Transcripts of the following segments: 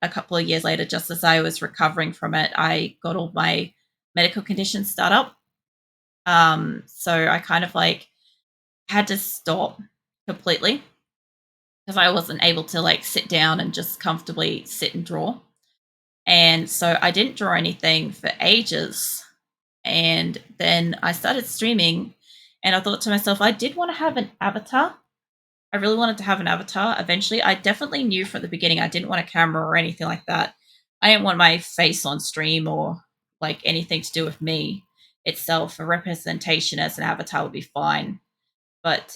a couple of years later, just as I was recovering from it, I got all my medical conditions start up. So I kind of like had to stop completely because I wasn't able to like sit down and just comfortably sit and draw. And so I didn't draw anything for ages. And then I started streaming and I thought to myself, I did want to have an avatar. I really wanted to have an avatar eventually. I definitely knew from the beginning I didn't want a camera or anything like that. I didn't want my face on stream or like anything to do with me itself. A representation as an avatar would be fine. But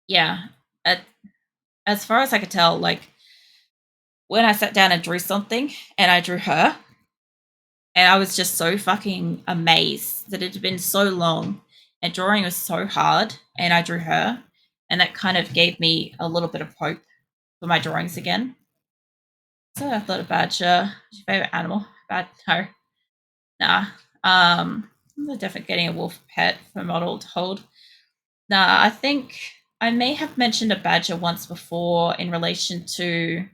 yeah, at, as far as I could tell, like when I sat down and drew something and I drew her, and I was just so fucking amazed that it had been so long and drawing was so hard, and I drew her, and that kind of gave me a little bit of hope for my drawings again. So I thought a badger. What's your favorite animal? No. Nah. I'm definitely getting a wolf pet for model to hold. Nah, I think I may have mentioned a badger once before in relation to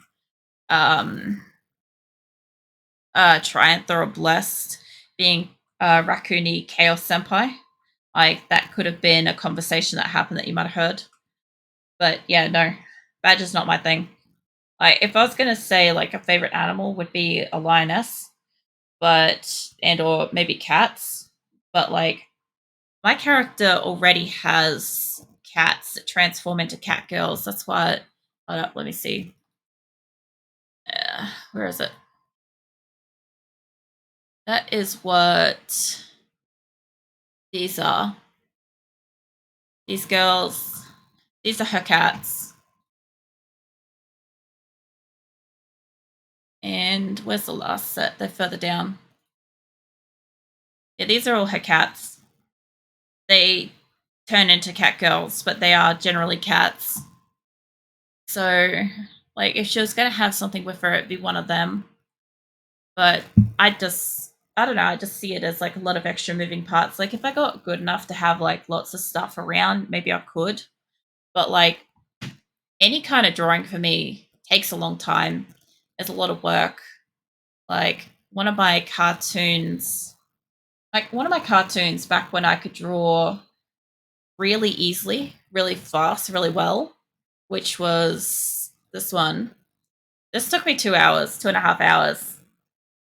Triumph or Blessed being Raccoony Chaos Senpai. Like that could have been a conversation that happened that you might have heard. But yeah, no, badger's not my thing. Like if I was gonna say like a favorite animal would be a lioness, but and or maybe cats. But like my character already has cats that transform into cat girls. That's what. Hold up, let me see. Where is it? That is what these are. These girls. These are her cats. And where's the last set? They're further down. Yeah, these are all her cats. They turn into cat girls, but they are generally cats. So, like, if she was going to have something with her, it'd be one of them. But I don't know, I just see it as like a lot of extra moving parts. Like, if I got good enough to have like lots of stuff around, maybe I could. But like, any kind of drawing for me takes a long time. It's a lot of work. Like, one of my cartoons back when I could draw really easily, really fast, really well, which was this one. This took me 2 hours, 2.5 hours.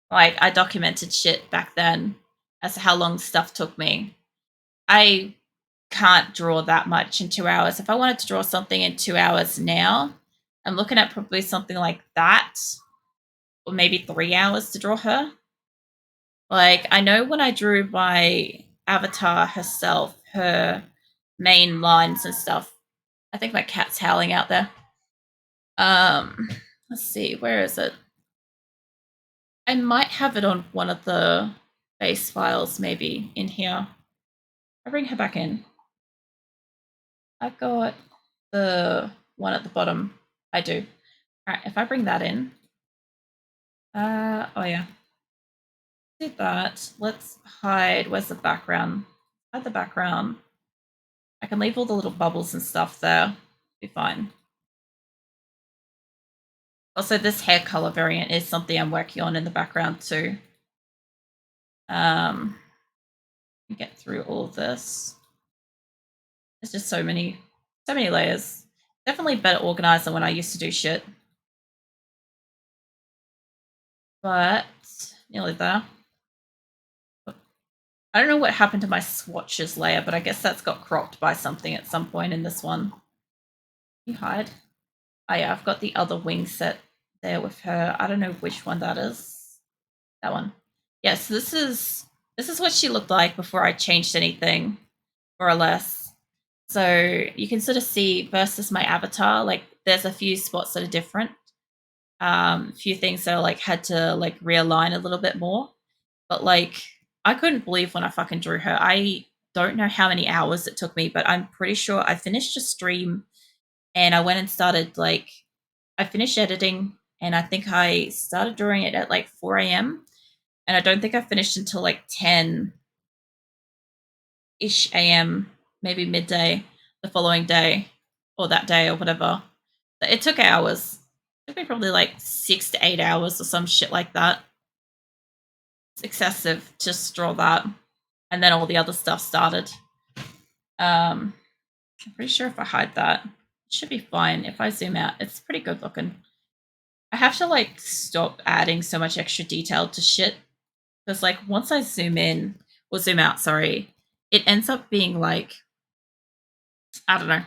Like, I documented shit back then as to how long stuff took me. I can't draw that much in 2 hours. If I wanted to draw something in 2 hours now, I'm looking at probably something like that, or maybe 3 hours to draw her. Like, I know when I drew my avatar herself, her main lines and stuff. I think my cat's howling out there. Um, let's see, where is it? I might have it on one of the base files, maybe in here. I'll bring her back in. I've got the one at the bottom. I do. All right, if I bring that in. Oh yeah. Do that. Let's hide. Where's the background? Hide the background. I can leave all the little bubbles and stuff there. Be fine. Also, this hair color variant is something I'm working on in the background too. Get through all of this. There's just so many layers. Definitely better organized than when I used to do shit. But nearly there. I don't know what happened to my swatches layer, but I guess that's got cropped by something at some point in this one. Can you hide? Oh yeah, I've got the other wing set there with her. I don't know which one that is. That one. Yeah, so this is what she looked like before I changed anything, more or less. So you can sort of see versus my avatar, like there's a few spots that are different. A few things that I like had to like realign a little bit more. But like I couldn't believe when I fucking drew her. I don't know how many hours it took me, but I'm pretty sure I finished a stream and I went and started like I finished editing and I think I started drawing it at like 4 a.m. And I don't think I finished until like 10 ish a.m., maybe midday the following day or that day or whatever. It took hours. Took me probably like 6 to 8 hours or some shit like that. It's excessive just draw that. And then all the other stuff started. I'm pretty sure if I hide that, it should be fine. If I zoom out, it's pretty good looking. I have to like stop adding so much extra detail to shit. Because like once I zoom in, or zoom out, sorry, it ends up being like, I don't know.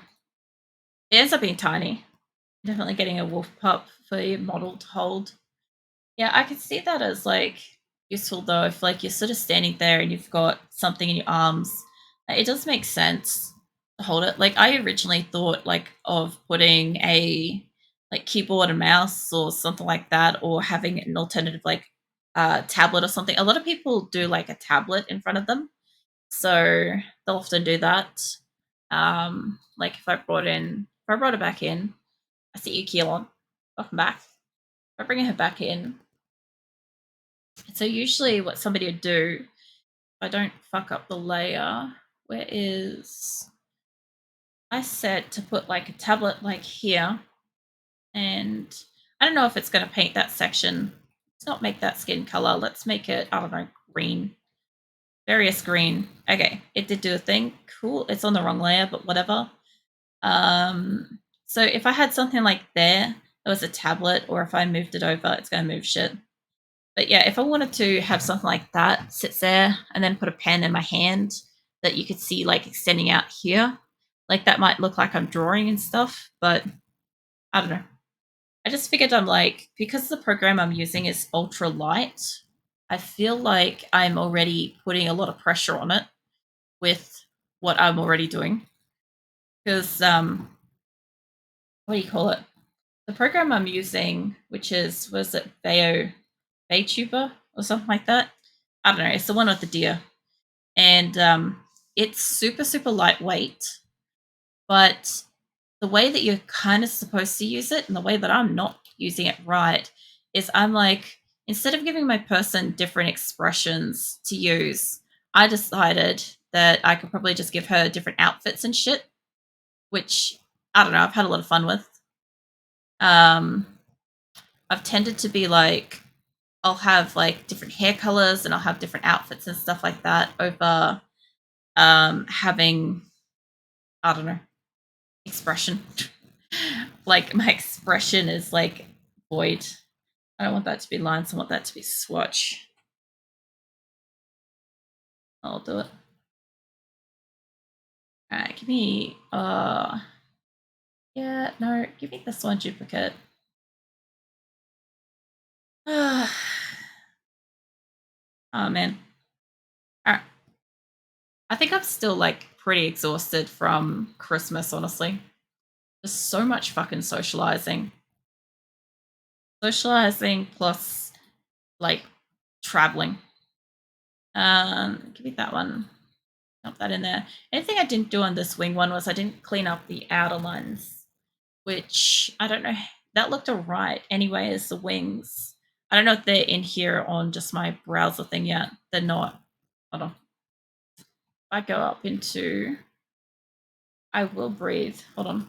It ends up being tiny. Definitely getting a wolf pup for your model to hold. Yeah, I could see that as like useful though. If like you're sort of standing there and you've got something in your arms, it does make sense to hold it. Like I originally thought like of putting a like keyboard and mouse or something like that, or having an alternative like tablet or something. A lot of people do like a tablet in front of them, so they'll often do that. Like if I brought it back in, I see you, Keelan. Welcome back. If I bring her back in, so usually what somebody would do, if I don't fuck up the layer, where is, I said to put like a tablet like here, and I don't know if it's going to paint that section. Let's not make that skin color. Let's make it, I don't know, green. Various green. Okay, it did do a thing. Cool. It's on the wrong layer, but whatever. So if I had something like there was a tablet, or if I moved it over, it's going to move shit. But yeah, if I wanted to have something like that sits there and then put a pen in my hand that you could see like extending out here, like that might look like I'm drawing and stuff, but I don't know. I just figured I'm like, because the program I'm using is ultra light, I feel like I'm already putting a lot of pressure on it with what I'm already doing. Because, what do you call it? The program I'm using, which is, was it VTuber or something like that? I don't know. It's the one with the deer. And it's super, super lightweight. But the way that you're kind of supposed to use it and the way that I'm not using it right is I'm like, instead of giving my person different expressions to use, I decided that I could probably just give her different outfits and shit, which I don't know, I've had a lot of fun with. Um, I've tended to be like, I'll have like different hair colors and I'll have different outfits and stuff like that over having, I don't know, expression. Like my expression is like void. I don't want that to be lines. I want that to be swatch. I'll do it. All right, give me yeah, no, give me this one duplicate. Oh man. All right. I think I'm still like pretty exhausted from Christmas, honestly. Just so much fucking socializing. Socializing plus like traveling. Give me that one. Dump that in there. Anything I didn't do on this wing one was I didn't clean up the outer lines, which I don't know. That looked alright anyway as the wings. I don't know if they're in here on just my browser thing yet. They're not. Hold on. If I go up into, I will breathe. Hold on.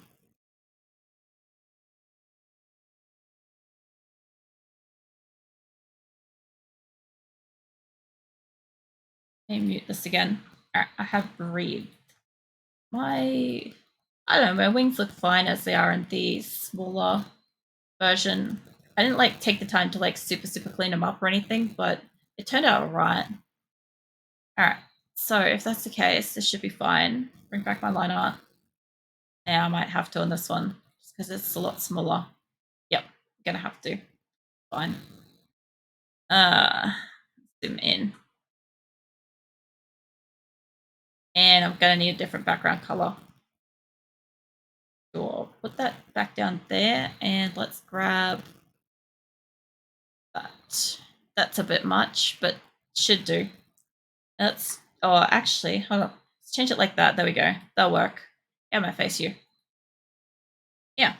Let me mute this again. Alright, I have breathed. I don't know, my wings look fine as they are in the smaller version. I didn't like take the time to like super, super clean them up or anything, but it turned out alright. Alright, so if that's the case, this should be fine. Bring back my line art. Yeah, I might have to on this one, just because it's a lot smaller. Yep, gonna have to. Fine. Zoom in. And I'm gonna need a different background color. So I'll put that back down there, and let's grab that. That's a bit much, but should do. That's, oh, actually, hold on. Let's change it like that. There we go. That'll work. Yeah, my face you. Yeah.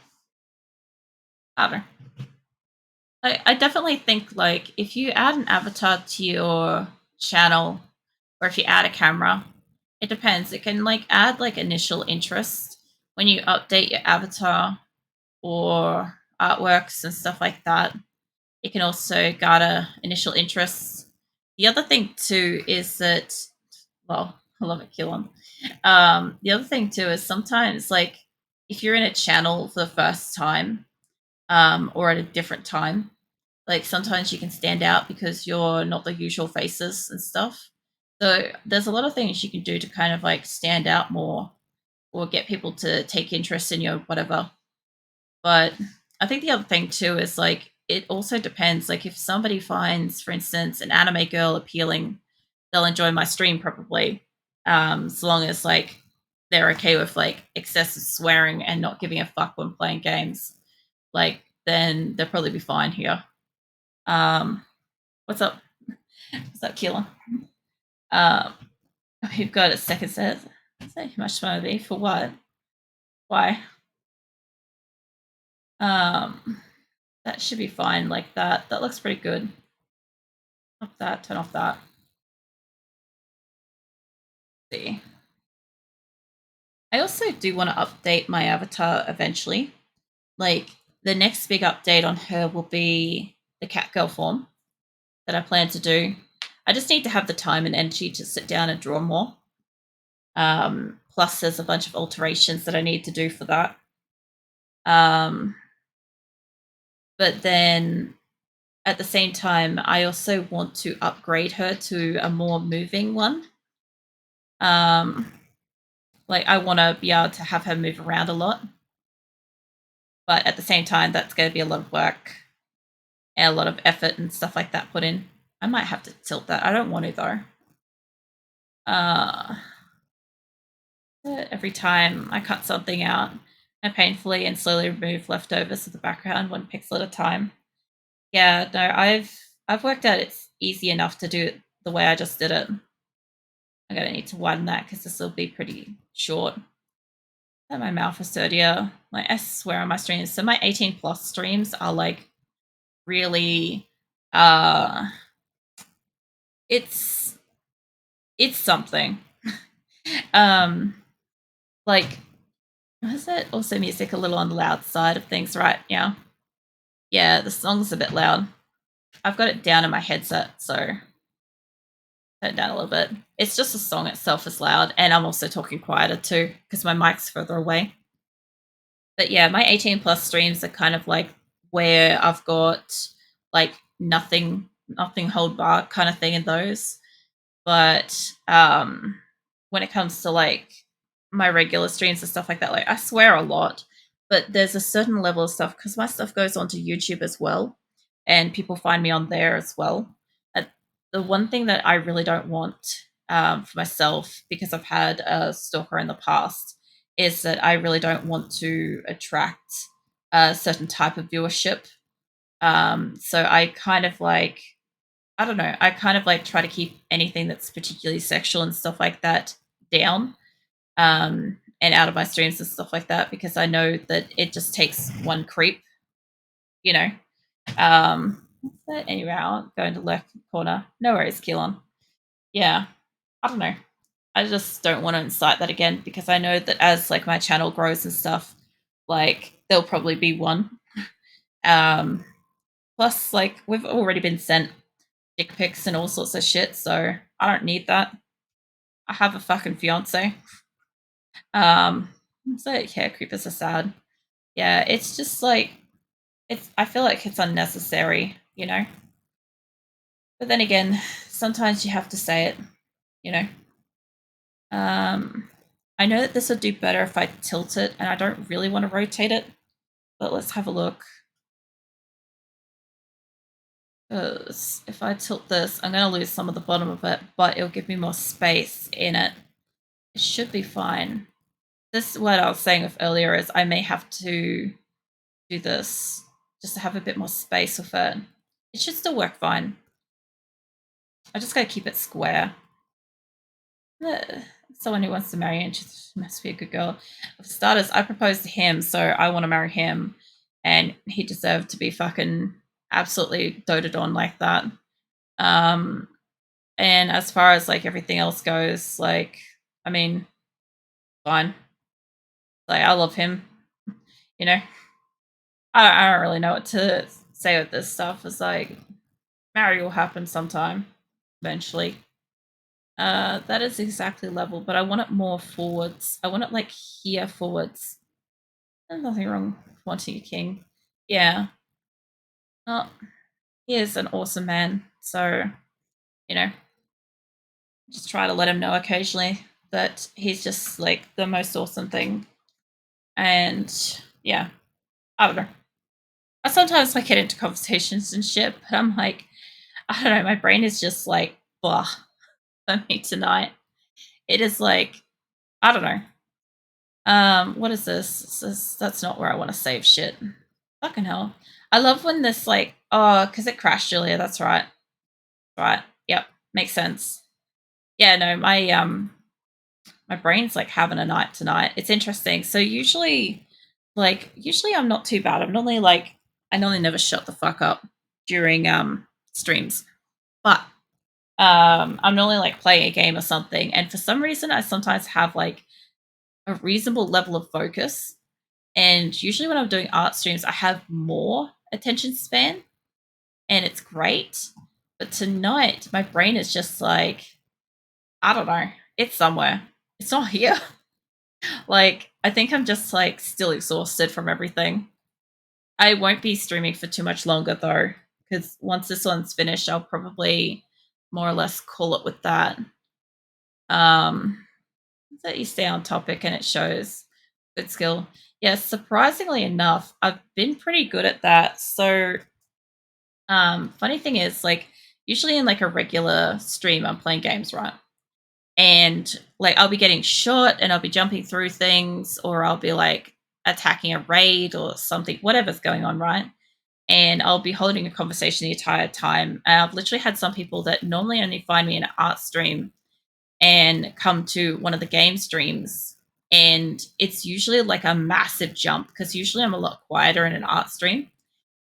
I don't know. I definitely think like if you add an avatar to your channel, or if you add a camera, it depends. It can like add like initial interest when you update your avatar, or artworks and stuff like that. It can also garner initial interest. The other thing too is that, well, I love it, Kilon. The other thing too is sometimes, like, if you're in a channel for the first time, or at a different time, like sometimes you can stand out because you're not the usual faces and stuff. So there's a lot of things you can do to kind of like stand out more or get people to take interest in your whatever. But I think the other thing too is like it also depends. Like if somebody finds, for instance, an anime girl appealing, they'll enjoy my stream probably. So long as like they're okay with like excessive swearing and not giving a fuck when playing games. Like then they'll probably be fine here. Um, what's up? What's up, Keelan? Um, we've got a second set. Say how much fun it'd be for what? Why? That should be fine like that. That looks pretty good. Off that, turn off that. Let's see. I also do want to update my avatar eventually. Like the next big update on her will be the cat girl form that I plan to do. I just need to have the time and energy to sit down and draw more. Plus, there's a bunch of alterations that I need to do for that. But then at the same time, I also want to upgrade her to a more moving one. Like I want to be able to have her move around a lot. But at the same time, that's going to be a lot of work and a lot of effort and stuff like that put in. I might have to tilt that. I don't want to though. Every time I cut something out, I painfully and slowly remove leftovers of the background 1 pixel at a time. Yeah, no, I've worked out it's easy enough to do it the way I just did it. I'm gonna need to widen that because this will be pretty short. And my mouth is dirtier. Like I swear on my streams. So my 18 plus streams are like really it's something. Like what is it? Also music a little on the loud side of things, right? Yeah. Yeah, the song's a bit loud. I've got it down in my headset, so turn it down a little bit. It's just the song itself is loud, and I'm also talking quieter too because my mic's further away. But yeah, my 18 plus streams are kind of like where I've got like nothing hold back kind of thing in those. But when it comes to like my regular streams and stuff like that, like I swear a lot, but there's a certain level of stuff because my stuff goes onto YouTube as well, and people find me on there as well. The one thing that I really don't want for myself, because I've had a stalker in the past, is that I really don't want to attract a certain type of viewership. So I kind of like, I don't know, I kind of like try to keep anything that's particularly sexual and stuff like that down, and out of my streams and stuff like that, because I know that it just takes one creep, you know. What's that? Anyway, I'll go into left corner. No worries, Keelan. Yeah, I don't know. I just don't want to incite that again because I know that as like my channel grows and stuff, like there'll probably be one. Plus, like we've already been sent dick pics and all sorts of shit, so I don't need that. I have a fucking fiance. So yeah, creepers are sad. Yeah, it's just like it's. I feel like it's unnecessary, you know. But then again, sometimes you have to say it, you know. I know that this would do better if I tilt it, and I don't really want to rotate it. But let's have a look. Because if I tilt this, I'm going to lose some of the bottom of it, but it'll give me more space in it. It should be fine. This, what I was saying with earlier, is I may have to do this just to have a bit more space with it. It should still work fine. I just got to keep it square. Someone who wants to marry and she must be a good girl. For starters, I proposed to him, so I want to marry him, and he deserved to be fucking absolutely doted on like that. And as far as like everything else goes, like I mean, fine. Like I love him, you know. I don't really know what to say with this stuff. It's like marriage will happen sometime eventually. That is exactly level, but I want it more forwards. I want it like here forwards. There's nothing wrong with wanting a king. Yeah. Oh, he is an awesome man. So, you know, just try to let him know occasionally that he's just like the most awesome thing. And yeah, I don't know. I sometimes like get into conversations and shit, but I'm like, I don't know, my brain is just like blah for me tonight. It is like, I don't know. What is this? That's not where I want to save shit. Fucking hell. I love when this like, oh, because it crashed earlier, that's right. Right. Yep. Makes sense. Yeah, no, my brain's like having a night tonight. It's interesting. So usually I'm not too bad. I normally never shut the fuck up during streams. But I'm normally like playing a game or something, and for some reason I sometimes have like a reasonable level of focus. And usually when I'm doing art streams, I have more attention span and it's great. But tonight my brain is just like, I don't know. It's somewhere. It's not here. Like, I think I'm just like still exhausted from everything. I won't be streaming for too much longer though, because once this one's finished, I'll probably more or less call it with that. Um, so you stay on topic and it shows good skill. Yeah, surprisingly enough, I've been pretty good at that. So, funny thing is, like, usually in like a regular stream, I'm playing games, right? And like I'll be getting shot and I'll be jumping through things or I'll be like attacking a raid or something, whatever's going on, right? And I'll be holding a conversation the entire time. And I've literally had some people that normally only find me in an art stream and come to one of the game streams. And it's usually like a massive jump because usually I'm a lot quieter in an art stream,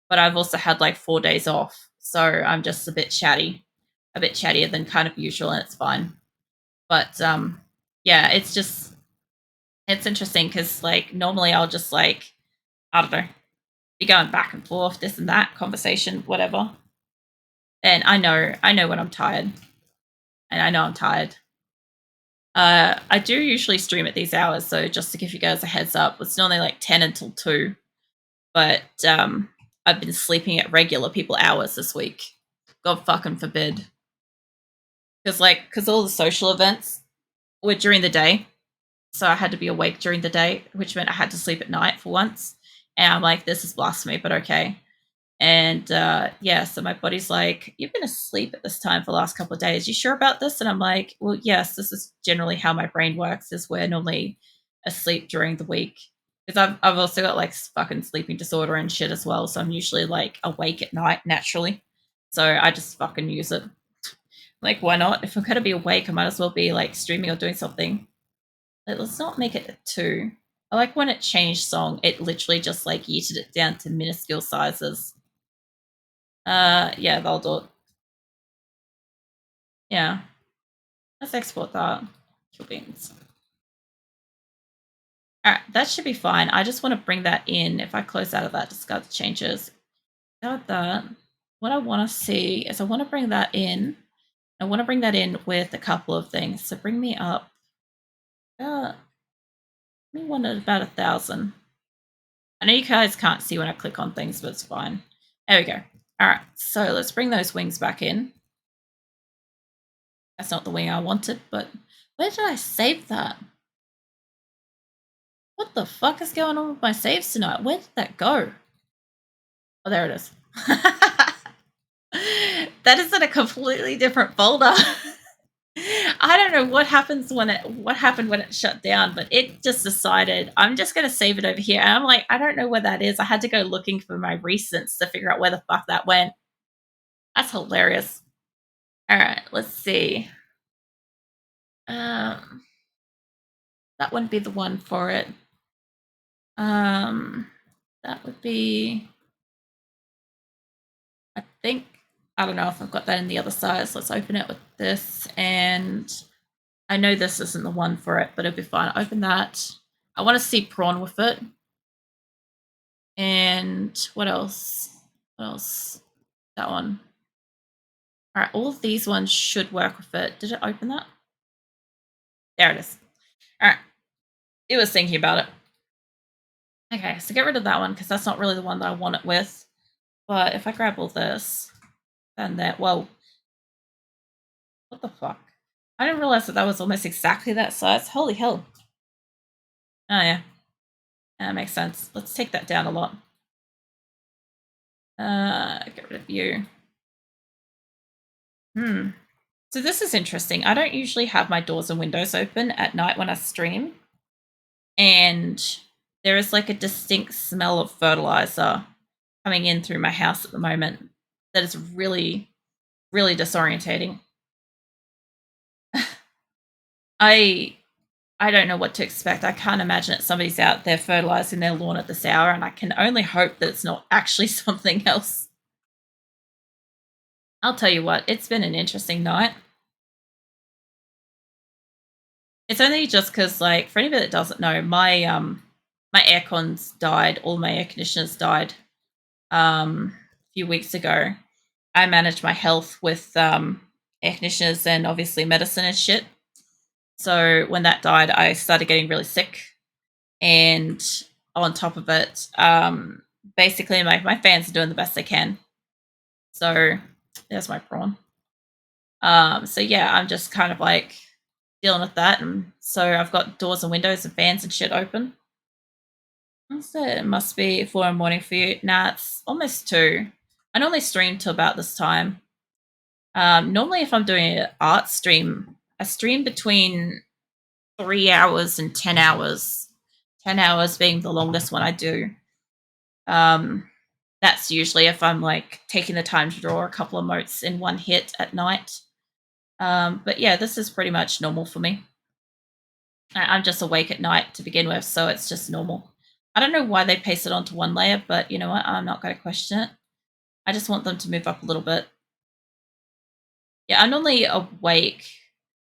but I've also had like 4 days off. So I'm just a bit chatty, a bit chattier than kind of usual, and it's fine. But yeah, it's interesting because like normally I'll just like, I don't know, be going back and forth, this and that, conversation, whatever. And I know when I'm tired, and I know I'm tired. I do usually stream at these hours, so just to give you guys a heads up, it's normally like 10 until 2, but I've been sleeping at regular people hours this week. God fucking forbid. Because all the social events were during the day, so I had to be awake during the day, which meant I had to sleep at night for once. And I'm like, this is blasphemy, but okay. And yeah, so my body's like, you've been asleep at this time for the last couple of days. You sure about this? And I'm like, well, yes, this is generally how my brain works, is we're normally asleep during the week. Because I've also got like fucking sleeping disorder and shit as well. So I'm usually like awake at night naturally. So I just fucking use it. Like, why not? If I'm going to be awake, I might as well be like streaming or doing something. Let's not make it a 2. I like when it changed song, it literally just like yeeted it down to minuscule sizes. Yeah, they'll do it. Yeah. Let's export that. Kill beans. Alright, that should be fine. I just want to bring that in. If I close out of that, discard the changes. Got that. What I want to see is I want to bring that in. I want to bring that in with a couple of things. So bring me up. Me one at about 1,000. I know you guys can't see when I click on things, but it's fine. There we go. All right, so let's bring those wings back in. That's not the wing I wanted, but where did I save that? What the fuck is going on with my saves tonight? Where did that go? Oh, there it is. That is in a completely different folder. I don't know what happened when it shut down, but it just decided I'm just gonna save it over here. And I'm like, I don't know where that is. I had to go looking for my recents to figure out where the fuck that went. That's hilarious. All right, let's see. Um, that wouldn't be the one for it. That would be. I don't know if I've got that in the other size. Let's open it with this, and I know this isn't the one for it, but it'll be fine. Open that. I want to see prawn with it. And what else? What else? That one. All right, all of these ones should work with it. Did it open that? There it is. All right. It was thinking about it. Okay, so get rid of that one because that's not really the one that I want it with. But if I grab all this, then that, well, what the fuck? I didn't realize that was almost exactly that size. Holy hell. Oh, yeah. That makes sense. Let's take that down a lot. Get rid of you. So this is interesting. I don't usually have my doors and windows open at night when I stream. And there is like a distinct smell of fertilizer coming in through my house at the moment that is really, really disorientating. I don't know what to expect. I can't imagine that somebody's out there fertilizing their lawn at this hour, and I can only hope that it's not actually something else. I'll tell you what, it's been an interesting night. It's only just because, like, for anybody that doesn't know, my aircons died. All my air conditioners died a few weeks ago. I manage my health with air conditioners and obviously medicine and shit. So when that died, I started getting really sick. And on top of it, basically my fans are doing the best they can. So there's my prawn. So yeah, I'm just kind of like dealing with that. And so I've got doors and windows and fans and shit open. So it must be 4 in the morning for you. Nah, it's almost 2. I normally stream till about this time. Normally, if I'm doing an art stream, I stream between 3 hours and 10 hours. 10 hours being the longest one I do. That's usually if I'm like taking the time to draw a couple of motes in one hit at night. But yeah, this is pretty much normal for me. I'm just awake at night to begin with, so it's just normal. I don't know why they paste it onto one layer, but you know what? I'm not going to question it. I just want them to move up a little bit. Yeah, I'm normally awake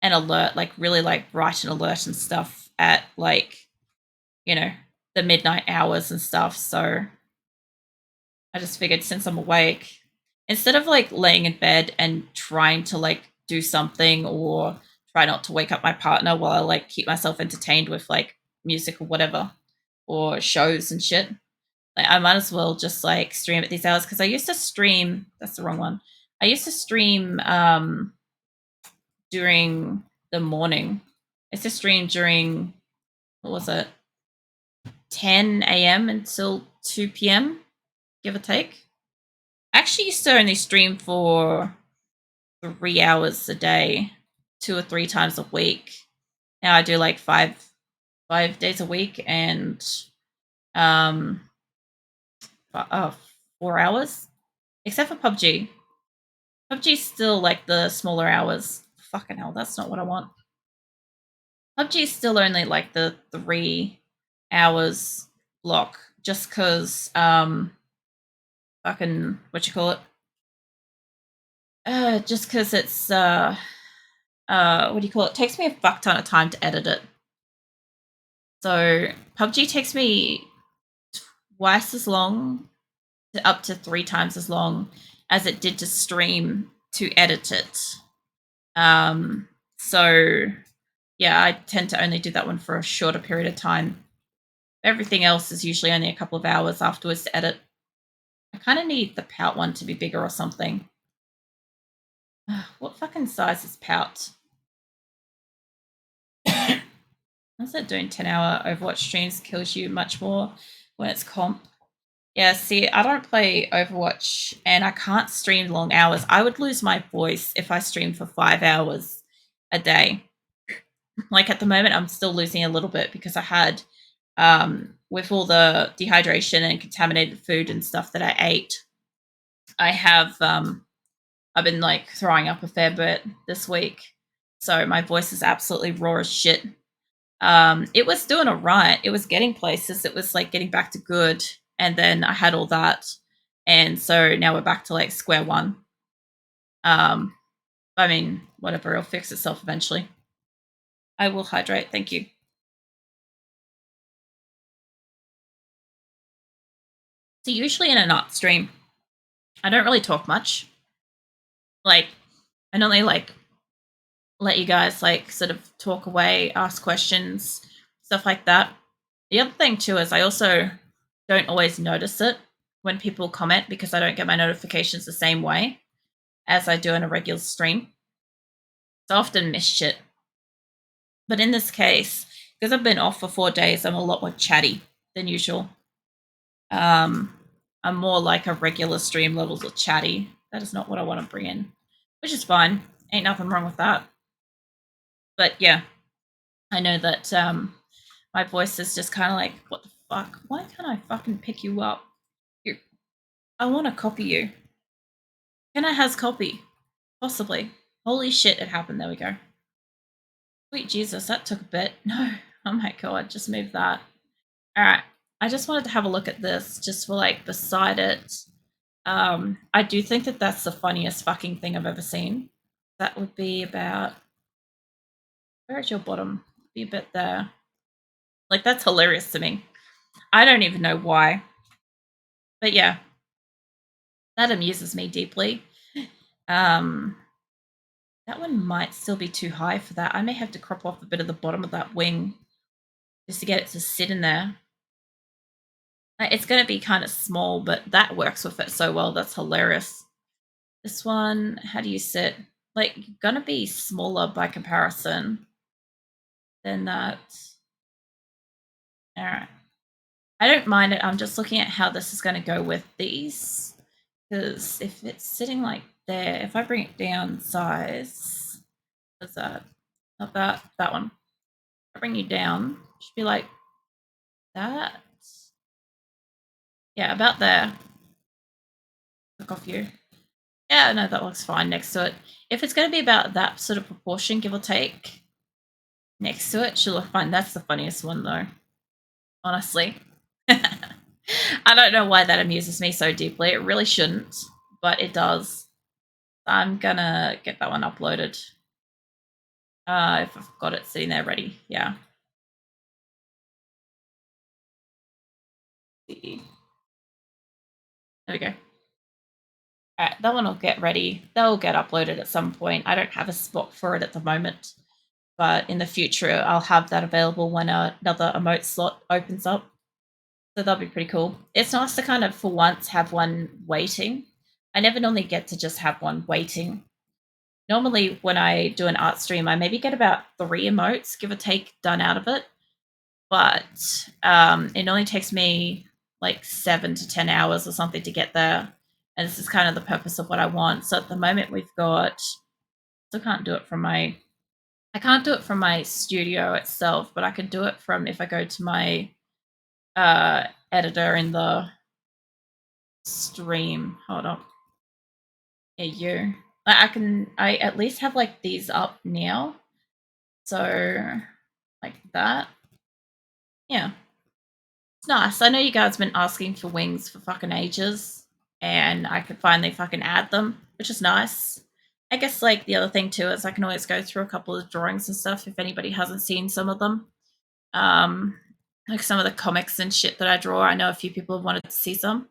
and alert, like really like bright and alert and stuff at like, you know, the midnight hours and stuff. So I just figured since I'm awake, instead of like laying in bed and trying to like do something or try not to wake up my partner while I like keep myself entertained with like music or whatever or shows and shit. Like I might as well just like stream at these hours because I used to stream. That's the wrong one. I used to stream during the morning. I used to stream during what was it, 10 a.m. until 2 p.m. give or take. I actually used to only stream for 3 hours a day, 2 or 3 times a week. Now I do like five days a week and um 4 hours, except for PUBG. PUBG's still like the smaller hours. Fucking hell, that's not what I want. PUBG's still only like the 3 hours block, just because fucking what you call it? Just because it's what do you call it? It takes me a fuck ton of time to edit it. So PUBG takes me twice as long, to up to 3 times as long as it did to stream to edit it. So yeah, I tend to only do that one for a shorter period of time. Everything else is usually only a couple of hours afterwards to edit. I kind of need the pout one to be bigger or something. What fucking size is pout? How's that doing? 10-hour Overwatch streams kills you much more when it's comp. Yeah, see, I don't play Overwatch and I can't stream long hours. I would lose my voice if I streamed for 5 hours a day. Like at the moment, I'm still losing a little bit because I had, with all the dehydration and contaminated food and stuff that I ate, I have, I've been like throwing up a fair bit this week. So my voice is absolutely raw as shit. It was doing all right. It was getting places. It was like getting back to good. And then I had all that. And so now we're back to like square one. I mean, whatever, it'll fix itself eventually. I will hydrate. Thank you. So usually in an art stream, I don't really talk much. Like, I normally like let you guys like sort of talk away, ask questions, stuff like that. The other thing too is I also don't always notice it when people comment because I don't get my notifications the same way as I do in a regular stream. So I often miss shit. But in this case, because I've been off for 4 days, I'm a lot more chatty than usual. I'm more like a regular stream levels of chatty. That is not what I want to bring in, which is fine. Ain't nothing wrong with that. But yeah, I know that my voice is just kind of like, what the fuck? Why can't I fucking pick you up? You're, I want to copy you. Can I has copy? Possibly. Holy shit, it happened. There we go. Sweet Jesus, that took a bit. No. Oh my god, just move that. Alright. I just wanted to have a look at this just for like beside it. I do think that that's the funniest fucking thing I've ever seen. That would be about, where is your bottom? Be a bit there. Like that's hilarious to me. I don't even know why. But yeah. That amuses me deeply. That one might still be too high for that. I may have to crop off a bit of the bottom of that wing just to get it to sit in there. It's going to be kind of small, but that works with it so well. That's hilarious. This one, how do you sit? Like, you're going to be smaller by comparison than that. All right. I don't mind it. I'm just looking at how this is going to go with these. Because if it's sitting like there, if I bring it down size, what's that? Not that, that one. If I bring you down, it should be like that. Yeah, about there. Look off you. Yeah, no, that looks fine next to it. If it's going to be about that sort of proportion, give or take, next to it, she'll look fine. That's the funniest one, though. Honestly. I don't know why that amuses me so deeply. It really shouldn't, but it does. I'm gonna get that one uploaded. If I've got it sitting there ready, yeah. There we go. All right, that one will get ready. They'll get uploaded at some point. I don't have a spot for it at the moment, but in the future, I'll have that available when another emote slot opens up. So that'll be pretty cool. It's nice to kind of, for once, have one waiting. I never normally get to just have one waiting. Normally, when I do an art stream, I maybe get about 3 emotes, give or take, done out of it. But it only takes me like 7 to 10 hours or something to get there. And this is kind of the purpose of what I want. So at the moment, we've got, still can't do it from my, I can't do it from my studio itself, but I can do it from, if I go to my editor in the stream. Hold on. Yeah, you. I at least have like these up now. So like that. Yeah. It's nice. I know you guys have been asking for wings for fucking ages, and I could finally fucking add them, which is nice. I guess like the other thing too is I can always go through a couple of drawings and stuff if anybody hasn't seen some of them. Like some of the comics and shit that I draw. I know a few people have wanted to see some.